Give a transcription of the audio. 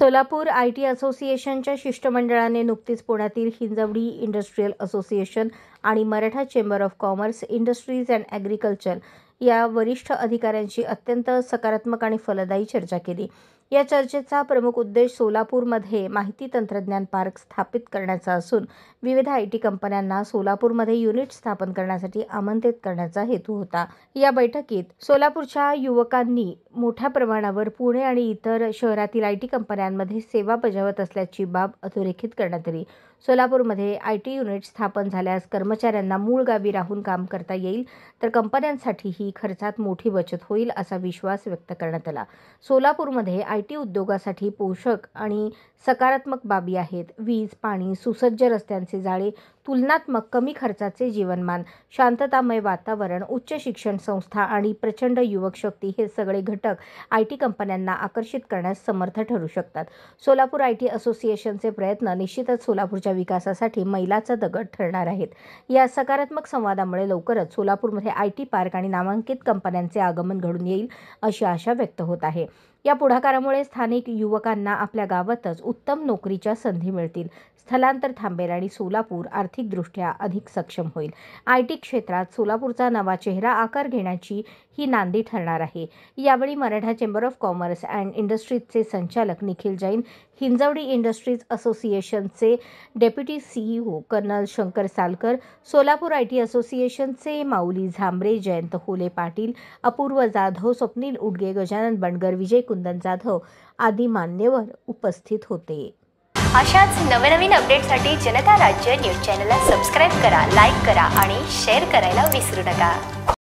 Solapur IT असोसिएशनच्या शिष्टमंडळाने नुकतीच पुण्यातील हिंजवडी इंडस्ट्रियल असोसिएशन आणि Maratha chamber of commerce, industries and agriculture या वरिष्ठ अधिकाऱ्यांशी अत्यंत सकारात्मक आणि फलदायी चर्चा केली. या चर्चेचा प्रमुख उद्देश सोलापूरमध्ये माहिती तंत्रज्ञान पार्क स्थापित करण्याचा असून विविध आयटी कंपन्यांना सोलापूरमध्ये युनिट स्थापन करण्यासाठी आमंत्रित करण्याचा हेतू होता. या बैठकीत सोलापूरच्या युवकांनी मोठ्या प्रमाणावर पुणे आणि इतर शहरातील आयटी कंपन्यांमध्ये सेवा बजावत असल्याची बाब अधोरेखित करण्यात आली. सोलापूरमध्ये आयटी युनिट स्थापन झाल्यास कर्मचाऱ्यांना मूळ गावी राहून काम करता येईल, तर कंपन्यांसाठीही खर्चात मोठी बचत होईल असा विश्वास व्यक्त करण्यात आला. सोलापूरमध्ये आयटी उद्योगासाठी पोषक आणि सकारात्मक बाबी आहेत. वीज, पाणी, सुसज्ज रस्त्यांचे जाळे, तुलनात्मक कमी खर्चाचे जीवनमान, शांततामय वातावरण, उच्च शिक्षण संस्था आणि प्रचंड युवक शक्ती हे सगळे घटक आयटी कंपन्यांना आकर्षित करण्यास समर्थ ठरू शकतात. सोलापूर आयटी असोसिएशनचे प्रयत्न निश्चितच सोलापूरच्या विकासासाठी मैलाचा दगड ठरणार आहेत. या सकारात्मक संवादामुळे लवकरच सोलापूरमध्ये आयटी पार्क आणि नामांकित कंपन्यांचे आगमन घडून येईल अशी आशा व्यक्त होत आहे. या पुढाकारामुळे स्थानिक युवकांना आपल्या गावातच उत्तम नोकरीच्या संधी मिळतील, स्थलांतर थांबेल आणि सोलापूर आर्थिकदृष्ट्या अधिक सक्षम होईल. आयटी क्षेत्रात सोलापूरचा नवा चेहरा आकार घेण्याची ही नांदी ठरणार आहे. यावेळी Maratha chamber of commerce and इंडस्ट्रीजचे संचालक निखिल जैन, हिंजवडी इंडस्ट्रीज असोसिएशनचे deputy CEO colonel Shankar Salkar, Solapur IT असोसिएशनचे माऊली झांबरे, जयंत होले पाटील, अपूर्व जाधव, स्वप्नील उडगे, गजानन बंडगर, विजय कुंदन जाधव आदी मान्यवर उपस्थित होते. अशाच नवनवीन अपडेटसाठी जनता राज्य न्यूज चॅनलला सबस्क्राईब करा, लाईक करा आणि शेअर करायला विसरू नका.